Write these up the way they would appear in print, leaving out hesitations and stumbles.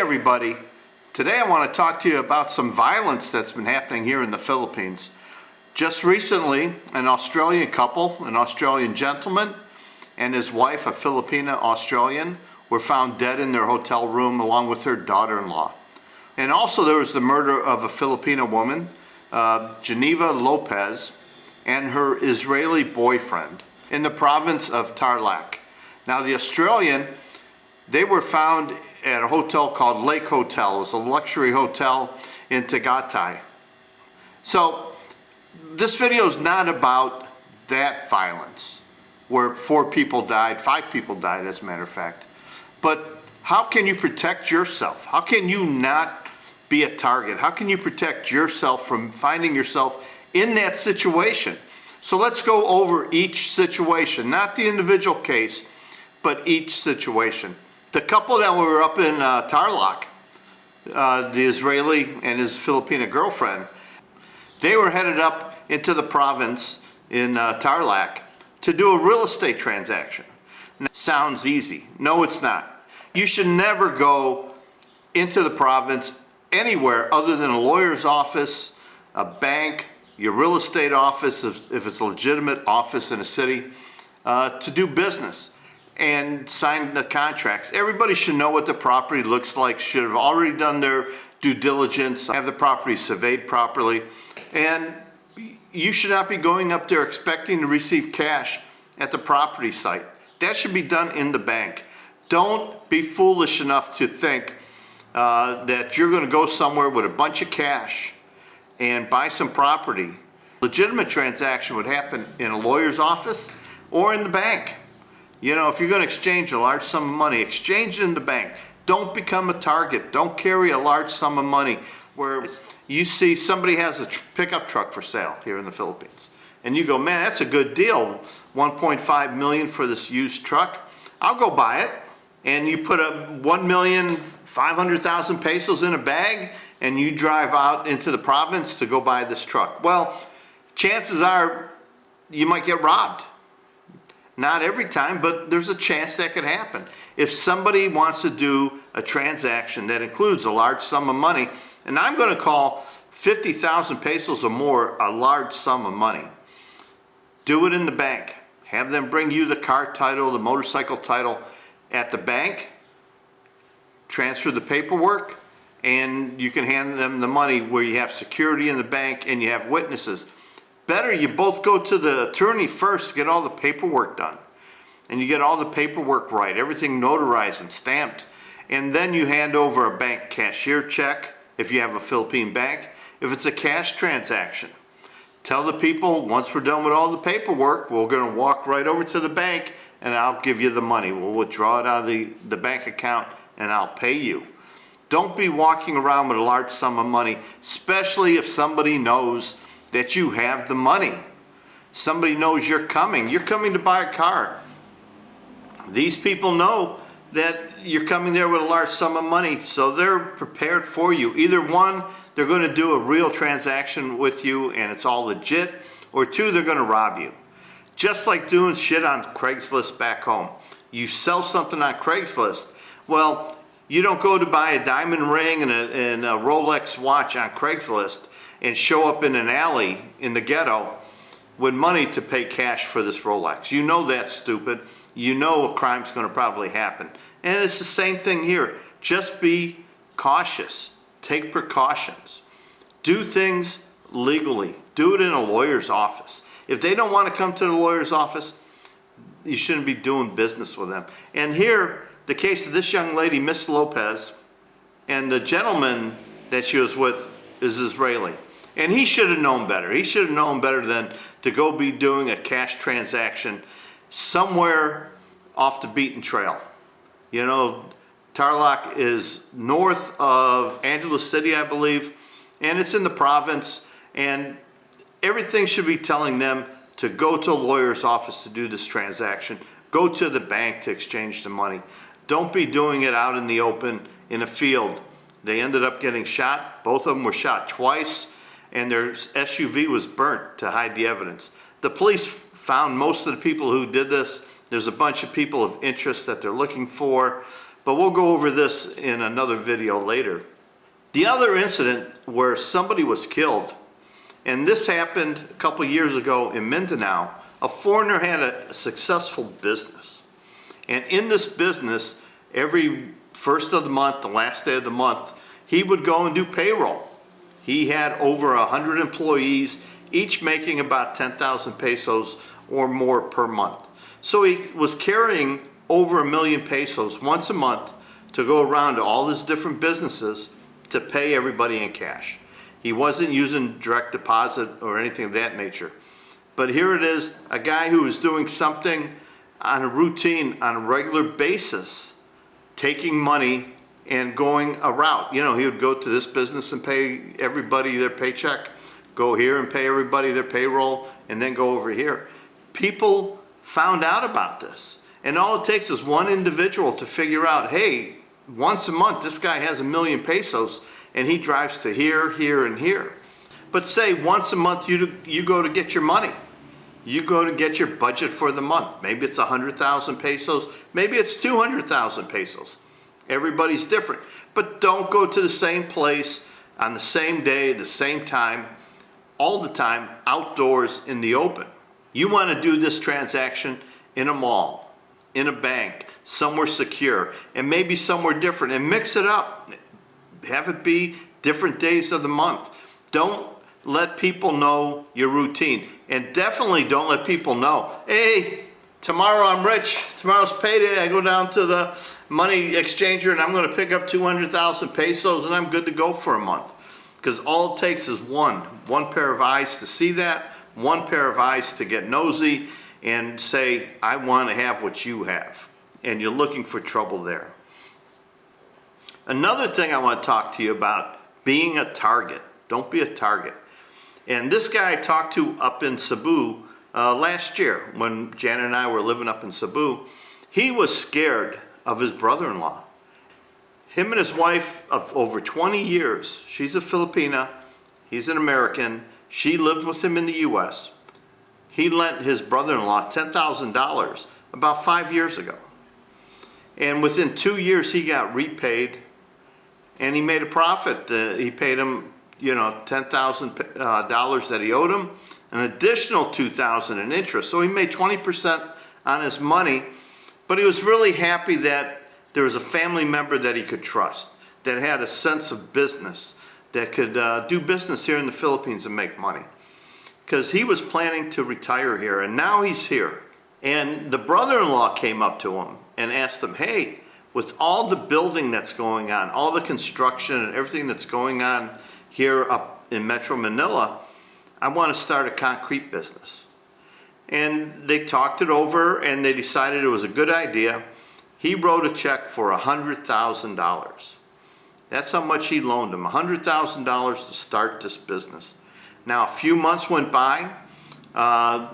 everybody. Today I want to talk to you about some violence that's been happening here in the Philippines. Just recently, an Australian couple, an Australian gentleman and his wife, a Filipina Australian, were found dead in their hotel room along with their daughter-in-law. And also there was the murder of a Filipina woman, Geneva Lopez, and her Israeli boyfriend in the province of Tarlac. Now the Australian, they were found at a hotel called Lake Hotel. It was a luxury hotel in Tagaytay. So this video is not about that violence where 4 people died, 5 people died as a matter of fact. But how can you protect yourself? How can you not be a target? How can you protect yourself from finding yourself in that situation? So let's go over each situation, not the individual case, but each situation. The couple that were up in Tarlac, the Israeli and his Filipina girlfriend, they were headed up into the province in Tarlac to do a real estate transaction. Now, sounds easy. No, it's not. You should never go into the province anywhere other than a lawyer's office, a bank, your real estate office, if it's a legitimate office in a city, to do business and sign the contracts. Everybody should know what the property looks like, should have already done their due diligence, have the property surveyed properly, and you should not be going up there expecting to receive cash at the property site. That should be done in the bank. Don't be foolish enough to think that you're going to go somewhere with a bunch of cash and buy some property. Legitimate transaction would happen in a lawyer's office or in the bank. You know, if you're going to exchange a large sum of money, exchange it in the bank. Don't become a target. Don't carry a large sum of money where you see somebody has a pickup truck for sale here in the Philippines. And you go, man, that's a good deal. 1.5 million for this used truck. I'll go buy it. And you put a 1,500,000 pesos in a bag and you drive out into the province to go buy this truck. Well, chances are you might get robbed. Not every time, but there's a chance that could happen. If somebody wants to do a transaction that includes a large sum of money, and I'm going to call 50,000 pesos or more a large sum of money, do it in the bank. Have them bring you the car title, the motorcycle title at the bank, transfer the paperwork, and you can hand them the money where you have security in the bank and you have witnesses. Better you both go to the attorney first to get all the paperwork done. And you get all the paperwork right, everything notarized and stamped. And then you hand over a bank cashier check if you have a Philippine bank. If it's a cash transaction, tell the people once we're done with all the paperwork, we're going to walk right over to the bank and I'll give you the money. We'll withdraw it out of the bank account and I'll pay you. Don't be walking around with a large sum of money, especially if somebody knows that you have the money. Somebody knows you're coming. You're coming to buy a car. These people know that you're coming there with a large sum of money, so they're prepared for you. Either one, they're going to do a real transaction with you and it's all legit, or 2, they're going to rob you. Just like doing shit on Craigslist back home. You sell something on Craigslist. Well, you don't go to buy a diamond ring and a Rolex watch on Craigslist and show up in an alley in the ghetto with money to pay cash for this Rolex. You know that's stupid. You know a crime's going to probably happen. And it's the same thing here. Just be cautious. Take precautions. Do things legally. Do it in a lawyer's office. If they don't want to come to the lawyer's office, you shouldn't be doing business with them. And here, the case of this young lady, Miss Lopez, and the gentleman that she was with is Israeli. And he should have known better. He should have known better than to go be doing a cash transaction somewhere off the beaten trail. You know, Tarlac is north of Angeles City, I believe, and it's in the province, and everything should be telling them to go to a lawyer's office to do this transaction. Go to the bank to exchange the money. Don't be doing it out in the open in a field. They ended up getting shot. Both of them were shot twice, and their SUV was burnt to hide the evidence. The police found most of the people who did this. There's a bunch of people of interest that they're looking for, but we'll go over this in another video later. The other incident where somebody was killed, and this happened a couple years ago in Mindanao. A foreigner had a successful business, and in this business, every first of the month, the last day of the month, he would go and do payroll. He had over 100 employees, each making about 10,000 pesos or more per month. So he was carrying over 1 million pesos once a month to go around to all his different businesses to pay everybody in cash. He wasn't using direct deposit or anything of that nature. But here it is, a guy who was doing something on a routine, on a regular basis, taking money and going a route. You know, he would go to this business and pay everybody their paycheck, go here and pay everybody their payroll, and then go over here. People found out about this. And all it takes is one individual to figure out, hey, once a month this guy has 1 million pesos and he drives to here, here, and here. But say once a month you go to get your money. You go to get your budget for the month. Maybe it's 100,000 pesos, maybe it's 200,000 pesos. Everybody's different. But don't go to the same place on the same day, the same time, all the time, outdoors in the open. You want to do this transaction in a mall, in a bank, somewhere secure, and maybe somewhere different, and mix it up. Have it be different days of the month. Don't let people know your routine. And definitely don't let people know, hey, tomorrow I'm rich, tomorrow's payday, I go down to the money exchanger and I'm going to pick up 200,000 pesos and I'm good to go for a month. Because all it takes is one pair of eyes to see that, one pair of eyes to get nosy and say, I want to have what you have. And you're looking for trouble there. Another thing I want to talk to you about, being a target. Don't be a target. And this guy I talked to up in Cebu last year when Janet and I were living up in Cebu. He was scared of his brother-in-law. Him and his wife of over 20 years, she's a Filipina, he's an American, she lived with him in the US. He lent his brother-in-law $10,000 about 5 years ago. And within 2 years he got repaid and he made a profit. He paid him, you know, $10,000 that he owed him, an additional $2,000 in interest. So he made 20% on his money, but he was really happy that there was a family member that he could trust, that had a sense of business, that could do business here in the Philippines and make money. Because he was planning to retire here, and now he's here. And the brother-in-law came up to him and asked him, hey, with all the building that's going on, all the construction and everything that's going on here up in Metro Manila, I want to start a concrete business. And they talked it over and they decided it was a good idea. He wrote a check for $100,000. That's how much he loaned him, $100,000 to start this business. Now a few months went by,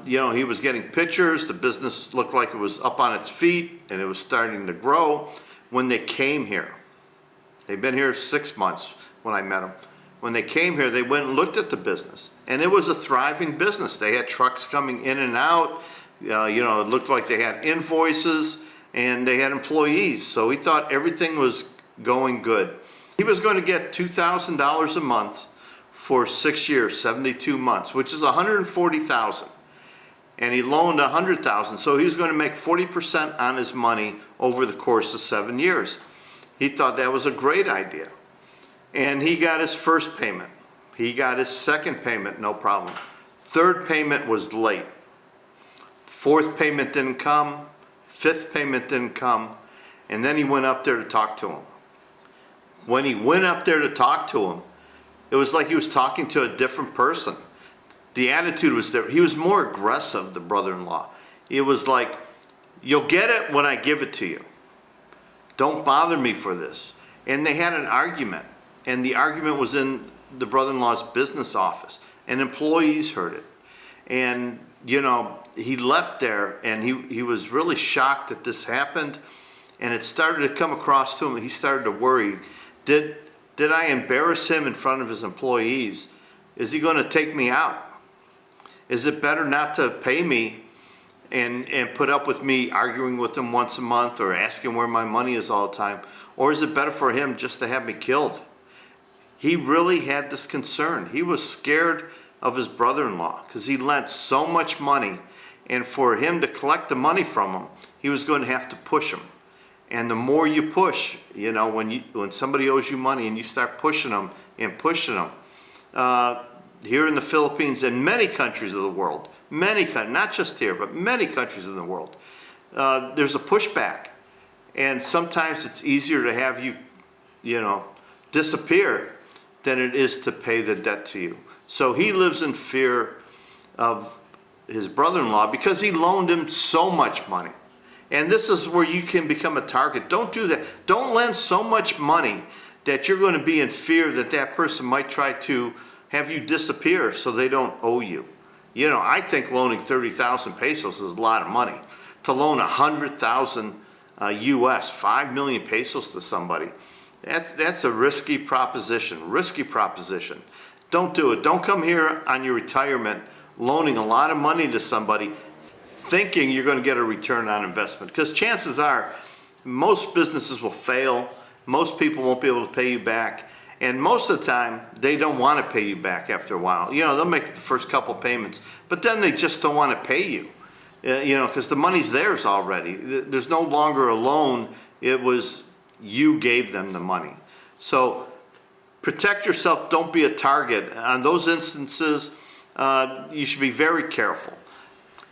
you know, he was getting pictures, the business looked like it was up on its feet and it was starting to grow when they came here. They've been here 6 months when I met them. When they came here, they went and looked at the business, and it was a thriving business. They had trucks coming in and out. You know, it looked like they had invoices, and they had employees. So he thought everything was going good. He was going to get $2,000 a month for 6 years, 72 months, which is $140,000. And he loaned $100,000, so he was going to make 40% on his money over the course of 7 years. He thought that was a great idea. And he got his first payment. He got his second payment, no problem. Third payment was late. Fourth payment didn't come. Fifth payment didn't come. And then he went up there to talk to him. When he went up there to talk to him, it was like he was talking to a different person. The attitude was there. He was more aggressive, the brother-in-law. It was like, you'll get it when I give it to you. Don't bother me for this. And they had an argument. And the argument was in the brother-in-law's business office. And employees heard it. And, you know, he left there and he was really shocked that this happened. And it started to come across to him. He started to worry. Did I embarrass him in front of his employees? Is he going to take me out? Is it better not to pay me and put up with me arguing with him once a month or asking where my money is all the time? Or is it better for him just to have me killed? He really had this concern. He was scared of his brother-in-law because he lent so much money, and for him to collect the money from him, he was going to have to push him. And the more you push, you know, when somebody owes you money and you start pushing them and pushing them, here in the Philippines and many countries of the world, not just here, but many countries in the world, there's a pushback. And sometimes it's easier to have you, disappear than it is to pay the debt to you. So he lives in fear of his brother-in-law because he loaned him so much money. And this is where you can become a target. Don't do that. Don't lend so much money that you're going to be in fear that that person might try to have you disappear so they don't owe you. I think loaning 30,000 pesos is a lot of money. To loan 100,000 US, 5 million pesos to somebody, that's a risky proposition. Don't do it. Don't come here on your retirement loaning a lot of money to somebody thinking you're going to get a return on investment, because chances are most businesses will fail. Most people won't be able to pay you back, and most of the time they don't want to pay you back after a while. They'll make the first couple payments, but then they just don't want to pay you, because the money's theirs already. There's no longer a loan. It was you gave them the money. So protect yourself. Don't be a target. On those instances, you should be very careful.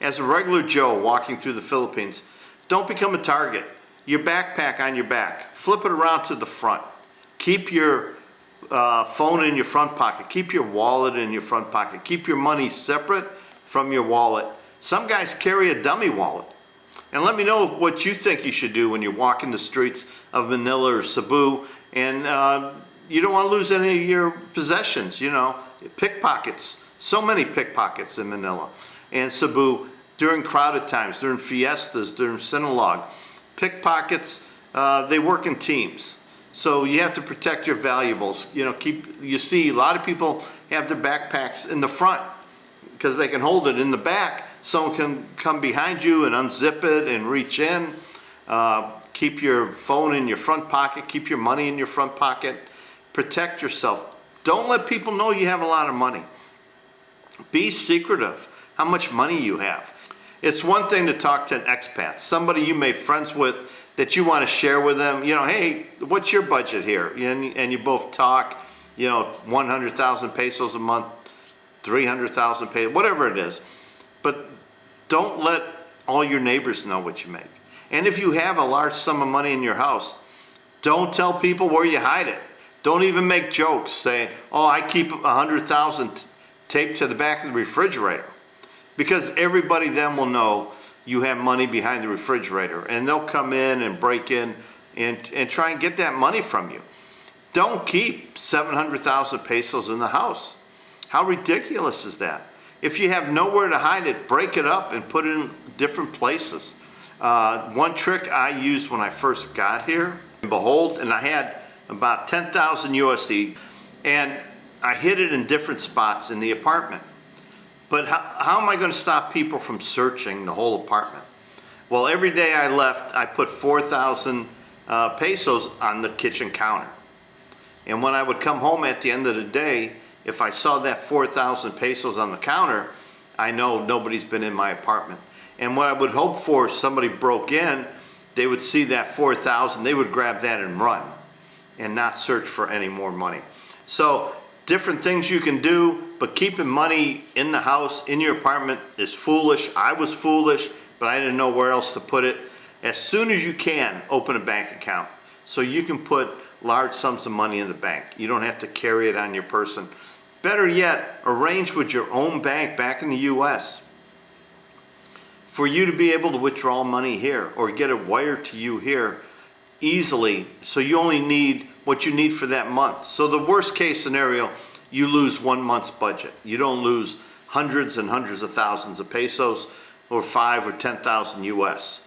As a regular Joe walking through the Philippines, don't become a target. Your backpack on your back, flip it around to the front. Keep your phone in your front pocket. Keep your wallet in your front pocket. Keep your money separate from your wallet. Some guys carry a dummy wallet. And let me know what you think you should do when you're walking the streets of Manila or Cebu, and you don't want to lose any of your possessions. Pickpockets. So many pickpockets in Manila and Cebu during crowded times, during fiestas, during Sinulog. Pickpockets, they work in teams. So you have to protect your valuables. You see a lot of people have their backpacks in the front because they can hold it. In the back, someone can come behind you and unzip it and reach in. Keep your phone in your front pocket. Keep your money in your front pocket. Protect yourself. Don't let people know you have a lot of money. Be secretive how much money you have. It's one thing to talk to an expat, somebody you made friends with that you want to share with them. Hey, what's your budget here? And you both talk, 100,000 pesos a month, 300,000 pesos, whatever it is. But don't let all your neighbors know what you make. And if you have a large sum of money in your house, don't tell people where you hide it. Don't even make jokes saying, oh, I keep 100,000 taped to the back of the refrigerator. Because everybody then will know you have money behind the refrigerator, and they'll come in and break in and try and get that money from you. Don't keep 700,000 pesos in the house. How ridiculous is that? If you have nowhere to hide it, break it up and put it in different places. One trick I used when I first got here, behold, and I had about 10,000 USD, and I hid it in different spots in the apartment. But how am I going to stop people from searching the whole apartment? Well, every day I left, I put 4,000 pesos on the kitchen counter. And when I would come home at the end of the day, if I saw that 4,000 pesos on the counter, I know nobody's been in my apartment. And what I would hope for, if somebody broke in, they would see that 4,000, they would grab that and run and not search for any more money. So different things you can do, but keeping money in the house, in your apartment, is foolish. I was foolish, but I didn't know where else to put it. As soon as you can, open a bank account so you can put large sums of money in the bank. You don't have to carry it on your person. Better yet, arrange with your own bank back in the US for you to be able to withdraw money here or get it wired to you here easily, so you only need what you need for that month. So the worst case scenario, you lose 1 month's budget. You don't lose hundreds and hundreds of thousands of pesos or 5 or 10,000 US.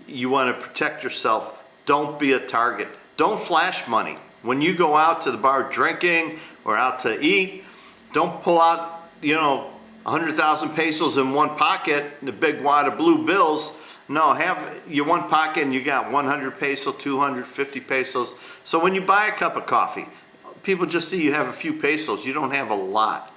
You want to protect yourself. Don't be a target. Don't flash money. When you go out to the bar drinking or out to eat, don't pull out, $100 100,000 pesos in one pocket, the big wad of blue bills. No, have your one pocket and you got 100 pesos, 250 pesos. So when you buy a cup of coffee, people just see you have a few pesos. You don't have a lot.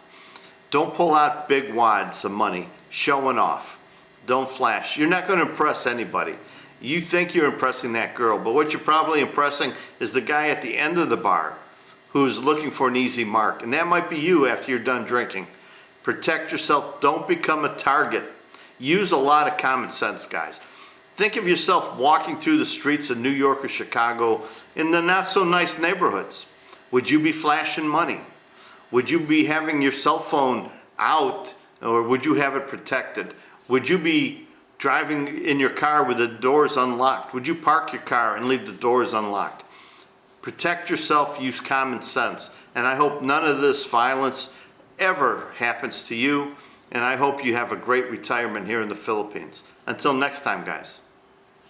Don't pull out big wads of money showing off. Don't flash. You're not going to impress anybody. You think you're impressing that girl, but what you're probably impressing is the guy at the end of the bar who's looking for an easy mark. And that might be you after you're done drinking. Protect yourself. Don't become a target. Use a lot of common sense, guys. Think of yourself walking through the streets of New York or Chicago in the not so nice neighborhoods. Would you be flashing money? Would you be having your cell phone out, or would you have it protected? Would you be driving in your car with the doors unlocked? Would you park your car and leave the doors unlocked? Protect yourself, use common sense. And I hope none of this violence ever happens to you. And I hope you have a great retirement here in the Philippines. Until next time, guys.